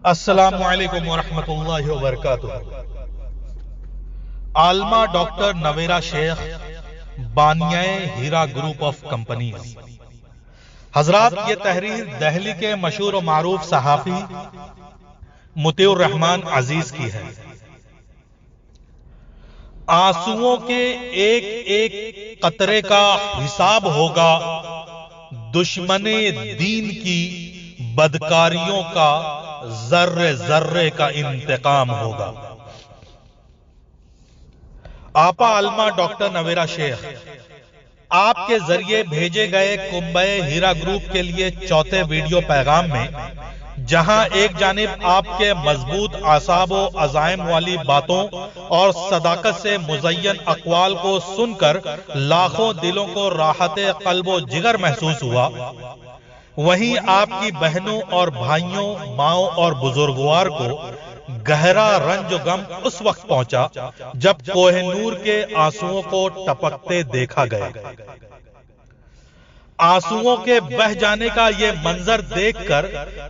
السلام علیکم ورحمۃ اللہ وبرکاتہ۔ عالمہ ڈاکٹر نویرا شیخ، بانیہ ہیرا گروپ آف کمپنیز۔ حضرات، یہ تحریر دہلی کے مشہور و معروف صحافی مطیع الرحمان عزیز کی ہے۔ آنسوؤں کے ایک ایک قطرے کا حساب ہوگا، دشمن دین کی بدکاریوں کا ذرے ذرے کا انتقام ہوگا۔ آپا علمہ ڈاکٹر نویرا شیخ، آپ کے ذریعے بھیجے گئے کنبہ ہیرا گروپ کے لیے چوتھے ویڈیو پیغام میں، جہاں ایک جانب آپ کے مضبوط اعصاب و عزائم والی باتوں اور صداقت سے مزین اقوال کو سن کر لاکھوں دلوں کو راحت قلب و جگر محسوس ہوا، وہیں آپ کی بہنوں اور بھائیوں، ماؤں اور بزرگوار کو گہرا رنج و غم اس وقت پہنچا جب کوہ نور کے آنسوؤں کو ٹپکتے دیکھا گیا۔ آنسوؤں کے بہہ جانے کا یہ منظر دیکھ کر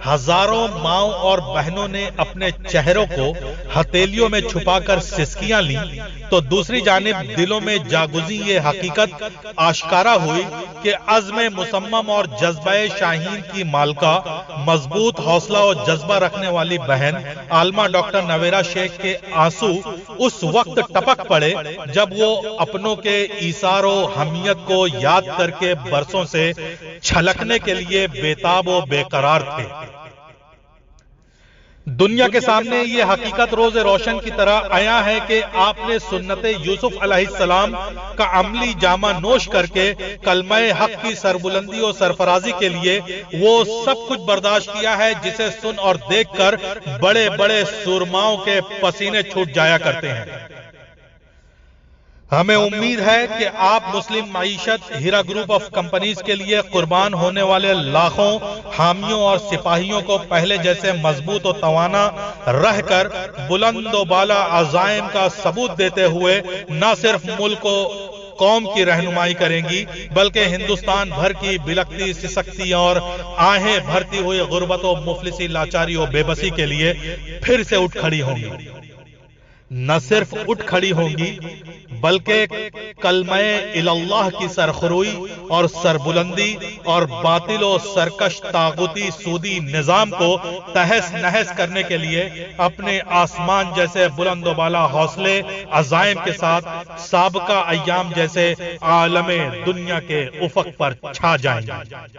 ہزاروں ماؤں اور بہنوں نے اپنے چہروں کو ہتھیلیوں میں چھپا کر سسکیاں لیں، تو دوسری جانب دلوں میں جاگزی یہ حقیقت آشکارا ہوئی کہ عزم مصمم اور جذبہ شاہین کی مالکہ، مضبوط حوصلہ و جذبہ رکھنے والی بہن عالمہ ڈاکٹر نویرا شیخ کے آنسو اس وقت ٹپک پڑے جب وہ اپنوں کے ایثار و حمیت کو یاد کر کے برسوں سے چھلکنے کے لیے بےتاب و بے قرار تھے۔ دنیا کے سامنے یہ حقیقت روز روشن کی طرح عیاں ہے کہ آپ نے سنت یوسف علیہ السلام کا عملی جامہ نوش کر کے کلمہ حق کی سربلندی و سرفرازی کے لیے وہ سب کچھ برداشت کیا ہے جسے سن اور دیکھ کر بڑے بڑے سورماؤں کے پسینے چھوٹ جایا کرتے ہیں۔ ہمیں امید ہے کہ آپ مسلم معیشت ہیرا گروپ آف کمپنیز کے لیے قربان ہونے والے لاکھوں حامیوں اور سپاہیوں کو پہلے جیسے مضبوط و توانا رہ کر بلند و بالا عزائم کا ثبوت دیتے ہوئے نہ صرف ملک و قوم کی رہنمائی کریں گی، بلکہ ہندوستان بھر کی بلکتی سسکتی اور آہیں بھرتی ہوئی غربت و مفلسی، لاچاری و بے بسی کے لیے پھر سے اٹھ کھڑی ہوں گی۔ نہ صرف اٹھ کھڑی ہوں گی بلکہ کلمہ اللہ کی سرخروئی اور سربلندی اور باطل و سرکش طاغوتی سودی نظام کو تہس نہس کرنے کے لیے اپنے آسمان جیسے بلند و بالا حوصلے عزائم کے ساتھ سابقہ ایام جیسے عالم دنیا کے افق پر چھا جائیں گے۔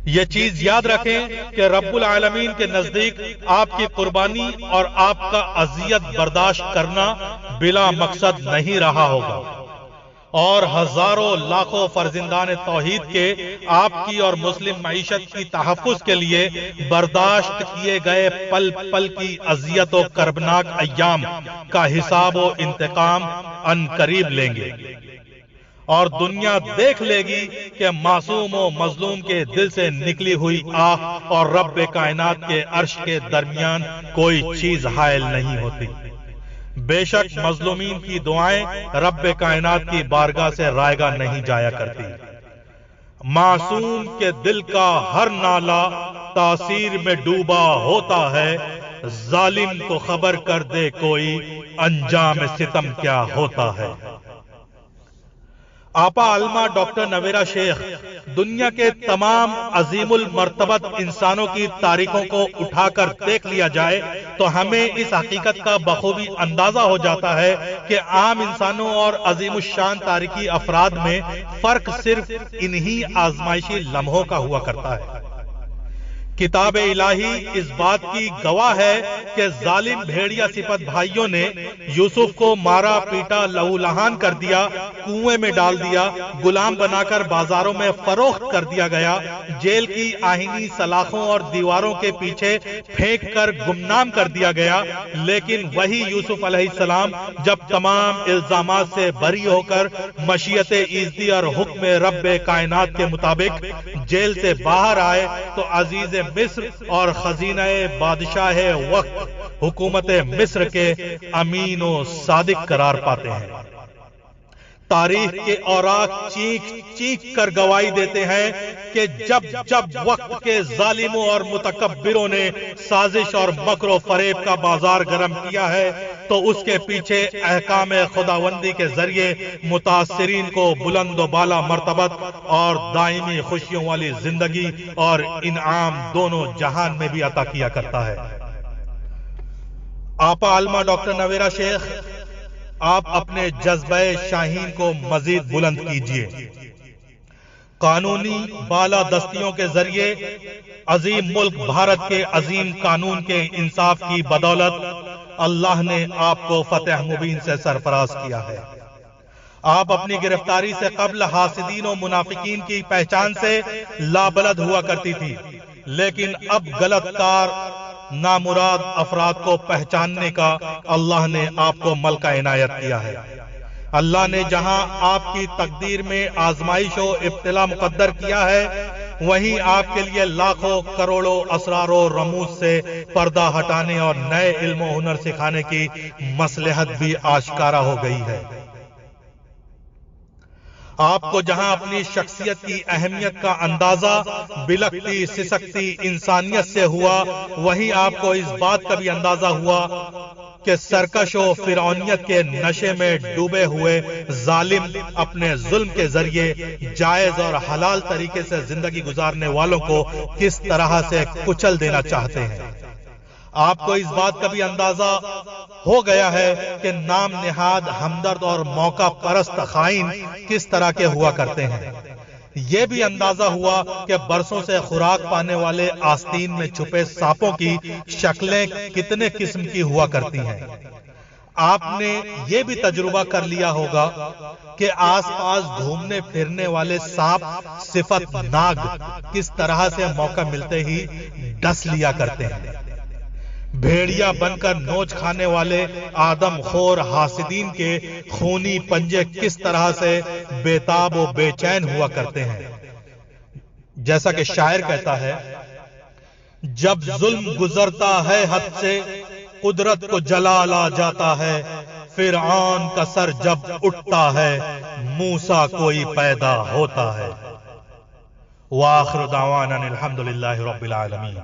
یہ چیز یاد رکھیں کہ رب العالمین کے نزدیک آپ کی قربانی اور آپ کا اذیت برداشت کرنا بلا مقصد نہیں رہا ہوگا، اور ہزاروں لاکھوں فرزندان توحید کے آپ کی اور مسلم معیشت کی تحفظ کے لیے برداشت کیے گئے پل پل کی اذیت و کربناک ایام کا حساب و انتقام ان قریب لیں گے، اور دنیا دیکھ لے گی کہ معصوم و مظلوم کے دل سے نکلی ہوئی آہ اور رب کائنات کے عرش کے درمیان کوئی چیز حائل نہیں ہوتی۔ بے شک مظلومین کی دعائیں رب کائنات کی بارگاہ سے رائگاں نہیں جایا کرتی۔ معصوم کے دل کا ہر نالہ تاثیر میں ڈوبا ہوتا ہے، ظالم کو خبر کر دے کوئی انجام ستم کیا ہوتا ہے۔ آپا علمہ ڈاکٹر نویرا شیخ، دنیا کے تمام عظیم المرتبت انسانوں کی تاریخوں کو اٹھا کر دیکھ لیا جائے تو ہمیں اس حقیقت کا بخوبی اندازہ ہو جاتا ہے کہ عام انسانوں اور عظیم الشان تاریخی افراد میں فرق صرف انہی آزمائشی لمحوں کا ہوا کرتا ہے۔ کتاب الہی اس بات کی گواہ ہے کہ ظالم بھیڑیا صفت بھائیوں نے یوسف کو مارا پیٹا لہو لہان کر دیا، کنویں میں ڈال دیا، غلام بنا کر بازاروں میں فروخت کر دیا گیا، جیل کی آہنی سلاخوں اور دیواروں کے پیچھے پھینک کر گمنام کر دیا گیا، لیکن وہی یوسف علیہ السلام جب تمام الزامات سے بری ہو کر مشیت ایزدی اور حکم رب کائنات کے مطابق جیل سے باہر آئے تو عزیز مصر اور خزینہ بادشاہ وقت حکومت مصر کے امین و صادق قرار پاتے ہیں۔ تاریخ کے اوراق چیخ چیخ کر گواہی دیتے ہیں کہ جب جب وقت کے ظالموں اور متکبروں نے سازش اور مکر و فریب کا بازار گرم کیا ہے تو اس کے پیچھے احکام خداوندی کے ذریعے متاثرین کو بلند و بالا مرتبت اور دائمی خوشیوں والی زندگی اور انعام دونوں جہان میں بھی عطا کیا کرتا ہے۔ آپا علمہ ڈاکٹر نویرہ شیخ، آپ اپنے جذبہ شاہین کو مزید بلند کیجیے۔ قانونی بالادستیوں کے ذریعے عظیم ملک بھارت کے عظیم قانون کے انصاف کی بدولت اللہ نے آپ کو فتح مبین سے سرفراز کیا ہے۔ آپ اپنی گرفتاری سے قبل حاسدین و منافقین کی پہچان سے لابلد ہوا کرتی تھی، لیکن اب غلط کار نامراد افراد کو پہچاننے کا اللہ نے آپ کو ملکہ عنایت کیا ہے۔ اللہ نے جہاں آپ کی تقدیر میں آزمائش و ابتلا مقدر کیا ہے، وہیں آپ کے لیے لاکھوں کروڑوں اسرار و رموز سے پردہ ہٹانے اور نئے علم و ہنر سکھانے کی مصلحت بھی آشکارا ہو گئی ہے۔ آپ کو جہاں اپنی شخصیت کی اہمیت کا اندازہ بلکتی سسکتی انسانیت سے ہوا، وہیں آپ کو اس بات کا بھی اندازہ ہوا کہ سرکش و فرعونیت کے نشے میں ڈوبے ہوئے ظالم اپنے ظلم کے ذریعے جائز اور حلال طریقے سے زندگی گزارنے والوں کو کس طرح سے کچل دینا چاہتے ہیں۔ آپ کو اس بات کا بھی اندازہ ہو گیا ہے کہ نام نہاد ہمدرد اور موقع پرست خائن کس طرح کے ہوا کرتے ہیں۔ یہ بھی اندازہ ہوا کہ برسوں سے خوراک پانے والے آستین میں چھپے سانپوں کی شکلیں کتنے قسم کی ہوا کرتی ہیں۔ آپ نے یہ بھی تجربہ کر لیا ہوگا کہ آس پاس گھومنے پھرنے والے سانپ صفت ناگ کس طرح سے موقع ملتے ہی ڈس لیا کرتے ہیں۔ بھیڑیا بن کر نوچ کھانے والے آدم خور حاسدین کے خونی پنجے کس طرح سے بےتاب و بے چین ہوا کرتے ہیں۔ جیسا کہ شاعر کہتا ہے، جب ظلم گزرتا ہے حد سے قدرت کو جلال آ جاتا ہے، فرعون کا سر جب اٹھتا ہے موسیٰ کوئی پیدا ہوتا ہے۔ وآخر دعوانا الحمدللہ رب العالمین۔